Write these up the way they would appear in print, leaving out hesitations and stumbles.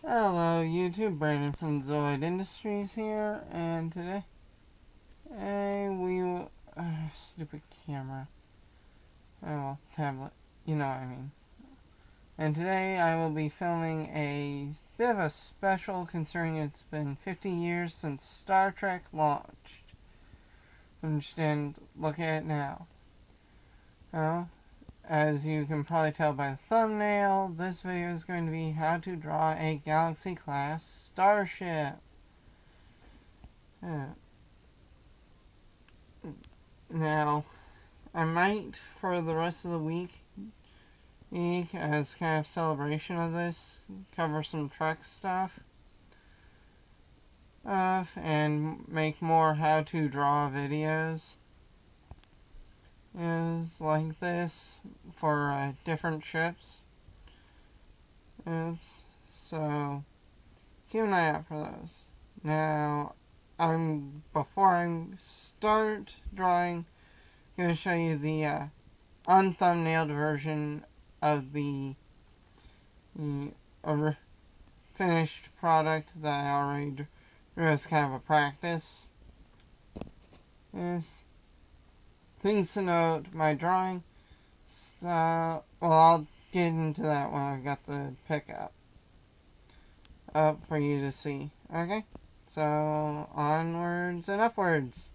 Hello YouTube, Brandon from Zoid Industries here, and today, stupid camera, tablet, you know what I mean. And today I will be filming a bit of a special considering it's been 50 years since Star Trek launched. And look at it now. Well, as you can probably tell by the thumbnail, this video is going to be how to draw a Galaxy Class Starship. Now, I might, for the rest of the week, as kind of celebration of this, cover some Trek stuff, and make more how to draw videos like this for different ships. So keep an eye out for those. Now, before I start drawing, I'm going to show you the unthumbnailed version of the finished product that I already drew as kind of a practice. Things to note, my drawing style, well, I'll get into that when I've got the pick up for you to see. Okay? So, onwards and upwards.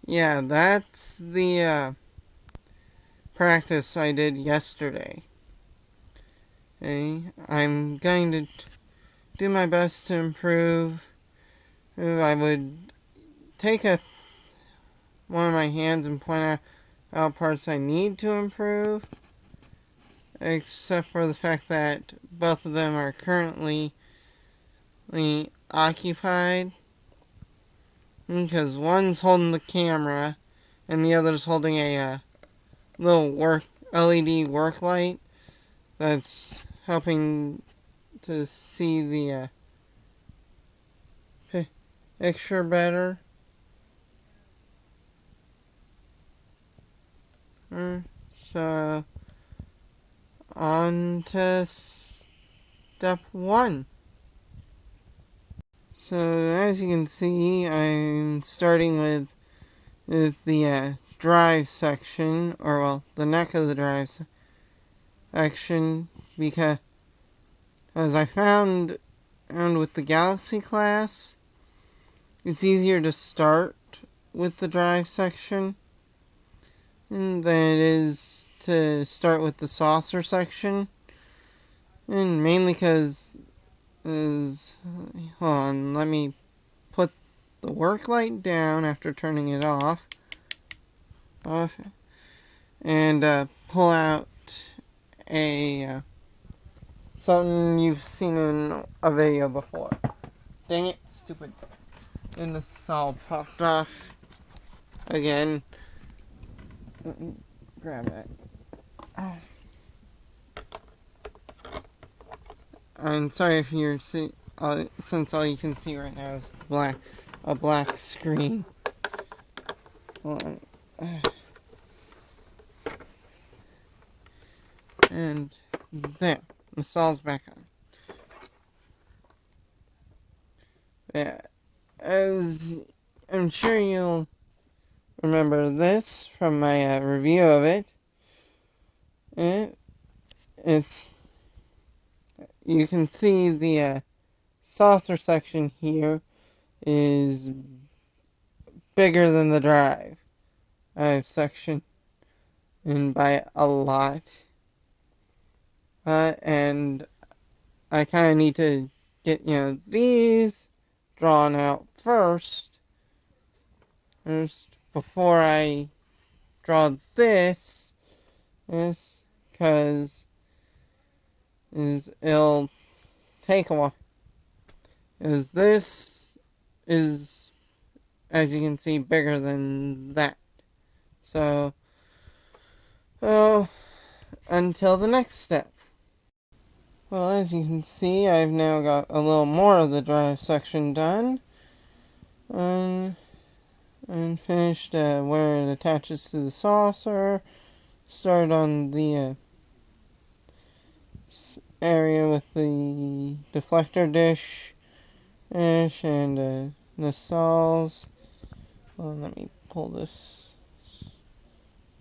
Yeah, that's the practice I did yesterday. Okay? I'm going to do my best to improve. I would take one of my hands and point out parts I need to improve, except for the fact that both of them are currently occupied, because one's holding the camera and the other's holding a little LED work light that's helping to see the picture better. So, on to step 1. So, as you can see, I'm starting with the drive section, or well, the neck of the drive section, because as I found with the Galaxy class, it's easier to start with the drive section than it is to start with the saucer section, and mainly because hold on, let me put the work light down after turning it off, and pull out something you've seen in a video before. Dang it, stupid. And this all popped off again. Let me grab it. I'm sorry if you're since all you can see right now is a black screen. Hold on. And there, the saws back on. Yeah, as I'm sure you'll remember this from my review of it. You can see the saucer section here is bigger than the drive section, and by a lot. And I kind of need to get these drawn out first before I draw this, because it'll take a while. As this is, as you can see, bigger than that. So, until the next step. Well, as you can see, I've now got a little more of the drive section done. And finished where it attaches to the saucer. Start on the area with the deflector dish and nacelles. Well, let me pull this,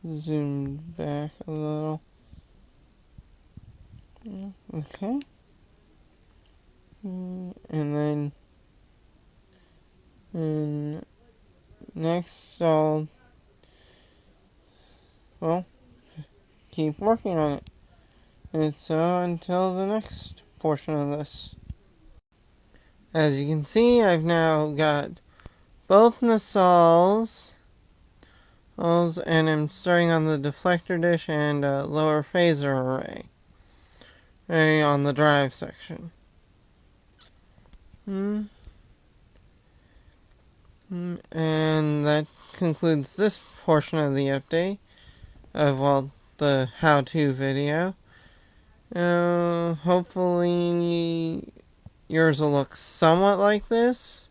zoom back a little. Okay. And next I'll, well, keep working on it. And so until the next portion of this. As you can see, I've now got both nacelles, and I'm starting on the deflector dish and lower phaser array on the drive section. And that concludes this portion of the update of, well, the how-to video. Hopefully yours will look somewhat like this.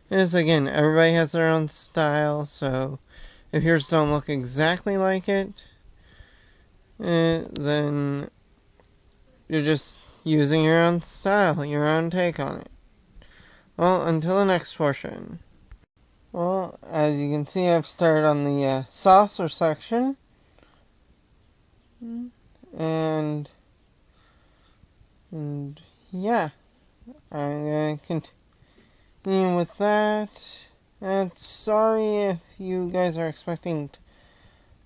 Because again, everybody has their own style, so if yours don't look exactly like it, then you're just using your own style, your own take on it. Well, until the next portion. Well, as you can see, I've started on the saucer section. And yeah, I'm going to continue with that. And sorry if you guys are expecting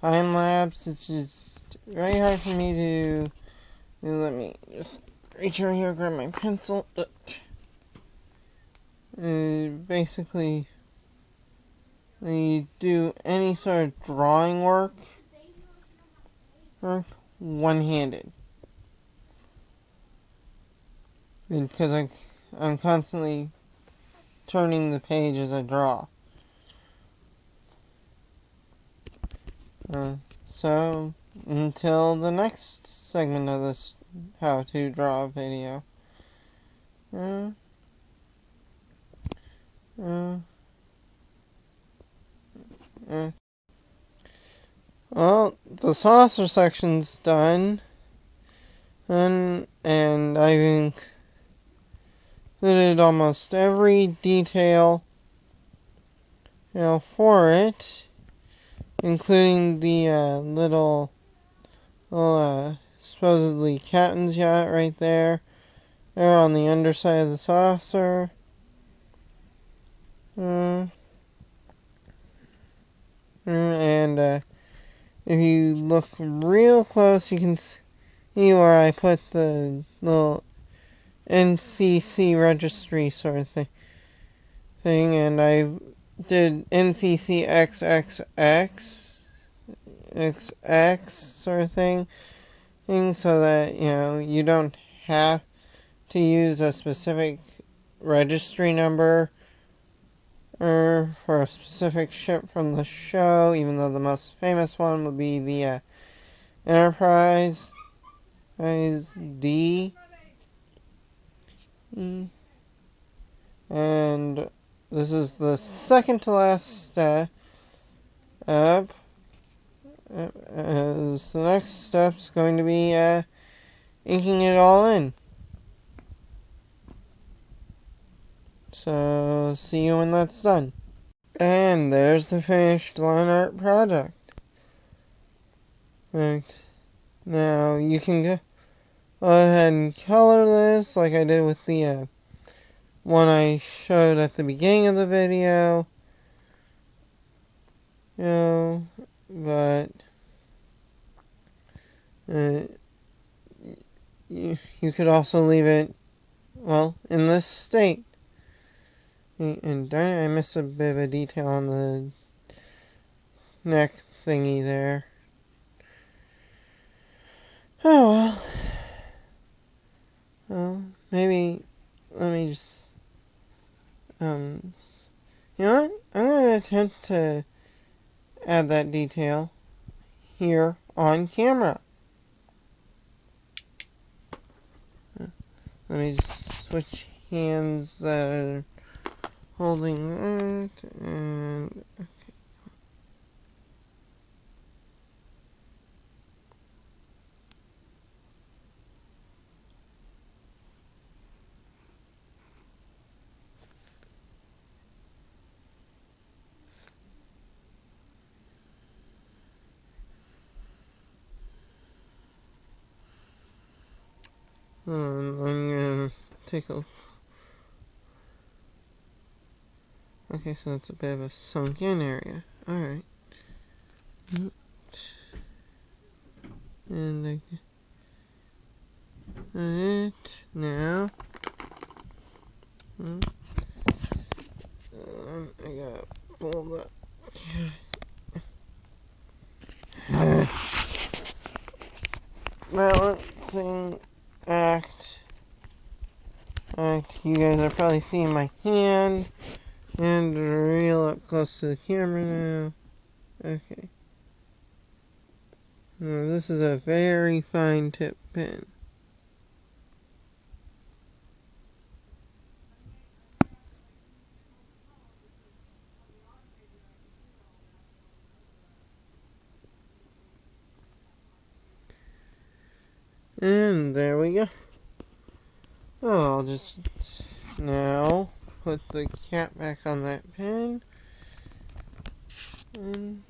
time lapse. It's just very hard for me to. Let me just reach over here, grab my pencil. Basically, when you do any sort of drawing work one-handed. Because I'm constantly turning the page as I draw. So, until the next segment of this how to draw video. Well, the saucer section's done. And I've included almost every detail, for it, including the little supposedly captain's yacht right there. They're on the underside of the saucer. And if you look real close, you can see where I put the little NCC registry sort of thing, and I did NCC XX sort of thing, so that you don't have to use a specific registry number for a specific ship from the show, even though the most famous one would be the Enterprise D. And this is the second to last step. As the next step's going to be inking it all in. So, see you when that's done. And there's the finished line art project. Right. Now, you can go ahead and color this like I did with the one I showed at the beginning of the video. But you could also leave it, well, in this state. And darn it, I missed a bit of a detail on the neck thingy there. Oh well. Maybe, let me just, you know what? I'm going to attempt to add that detail here on camera. Let me just switch hands that are holding that, and okay. I'm gonna take a... Okay, so that's a bit of a sunk-in area. Alright. And I get it now. I gotta pull that. Balancing act. You guys are probably seeing my hand. And real up close to the camera now. Okay. Now, this is a very fine tip pen. And there we go. Oh, I'll just now put the cap back on that pen. And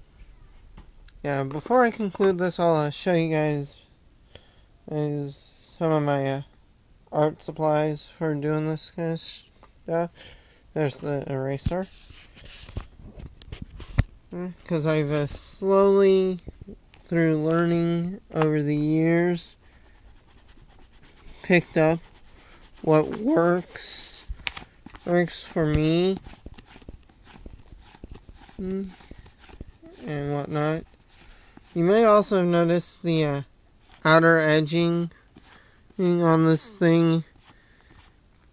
yeah, before I conclude this, I'll show you guys some of my art supplies for doing this kind of stuff. There's the eraser. Because I've slowly, through learning over the years, picked up what works for me and whatnot. You may also have noticed the outer edging on this thing,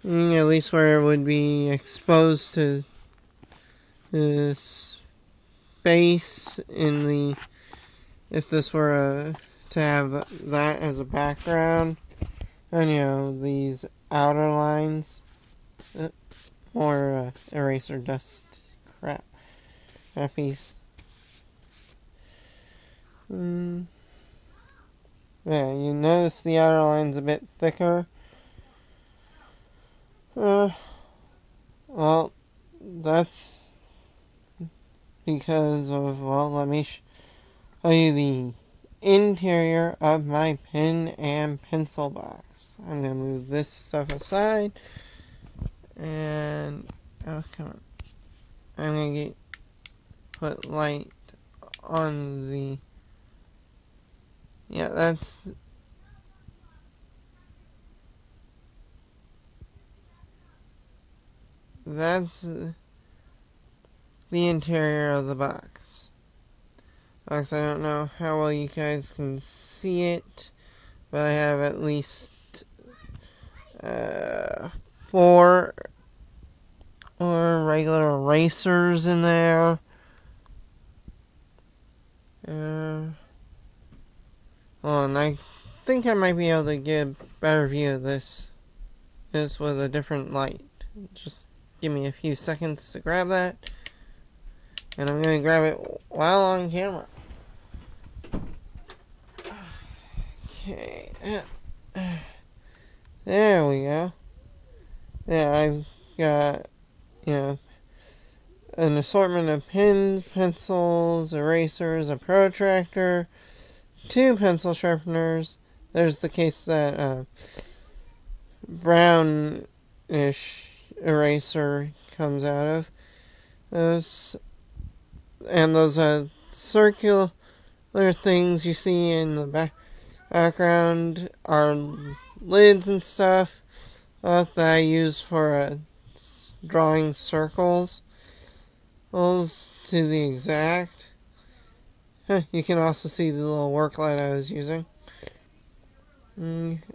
at least where it would be exposed to the space in the, if this were to have that as a background, and these outer lines, more eraser dust crappies. Yeah, you notice the outer line's a bit thicker. Well, that's because of, let me show you the interior of my pen and pencil box. I'm going to move this stuff aside, and, oh, come on. I'm going to put light on the, yeah, that's the interior of the box. I don't know how well you guys can see it, but I have at least 4 regular erasers in there. And I think I might be able to get a better view of this with a different light. Just give me a few seconds to grab that, and I'm going to grab it while on camera. Okay, there we go. Yeah, I've got, an assortment of pens, pencils, erasers, a protractor, 2 pencil sharpeners. There's the case that brownish eraser comes out of. Those circular things you see in the background are lids and stuff that I use for drawing circles. Those to the exact. You can also see the little work light I was using.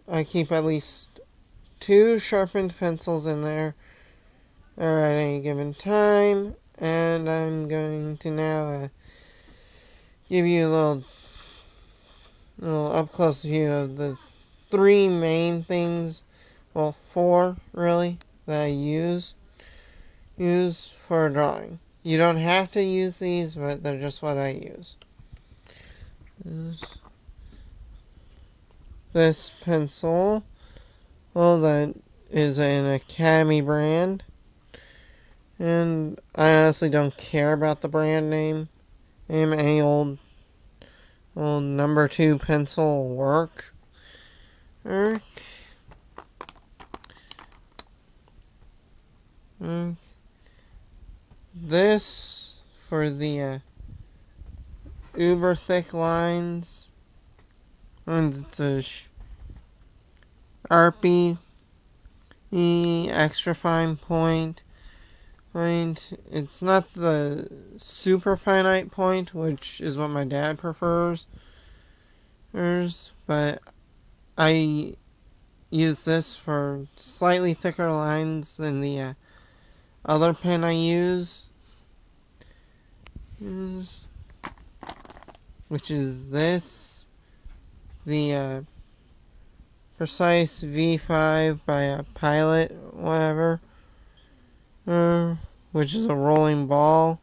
I keep at least 2 sharpened pencils in there at any given time, and I'm going to now give you a little up-close view of the 3 main things, 4 really, that I use for drawing. You don't have to use these, but they're just what I use. This pencil, that is an Academy brand, and I honestly don't care about the brand name. Any old number 2 pencil will work. this for the uber thick lines, and it's a Sharpie extra fine point. It's not the super finite point, which is what my dad prefers, but I use this for slightly thicker lines than the other pen I use, which is this, the Precise V5 by a Pilot, whatever, which is a rolling ball.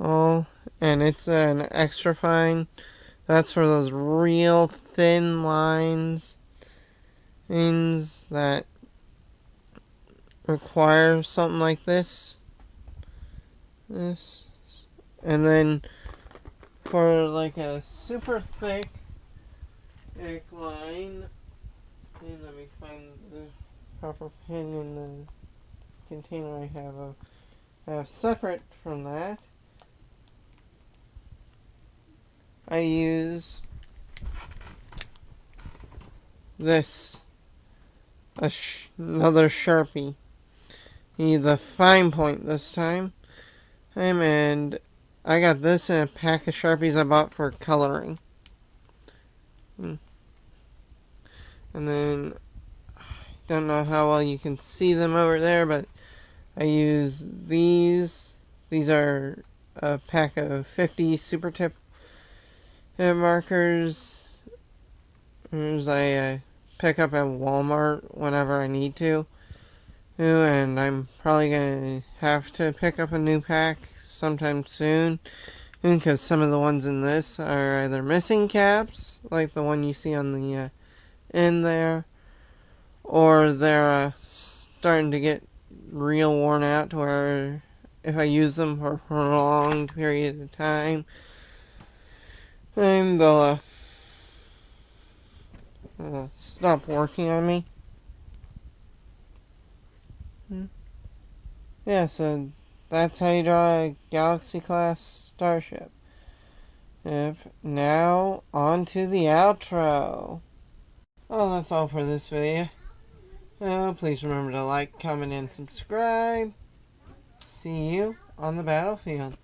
Oh, and it's an extra fine. That's for those real thin lines, things that require something like this. And then for like a super thick line, and let me find the proper pen in the container I have separate from that. I use this, another Sharpie, the fine point this time, and I got this in a pack of Sharpies I bought for coloring. And then, I don't know how well you can see them over there, but I use these. These are a pack of 50 super tip markers. I pick up at Walmart whenever I need to. And I'm probably going to have to pick up a new pack sometime soon, because some of the ones in this are either missing caps, like the one you see on the end there, or they're starting to get real worn out to where if I use them for a prolonged period of time, and they'll stop working on me. Yeah, so that's how you draw a Galaxy Class Starship. Now, on to the outro. Well, that's all for this video. Please remember to like, comment, and subscribe. See you on the battlefield.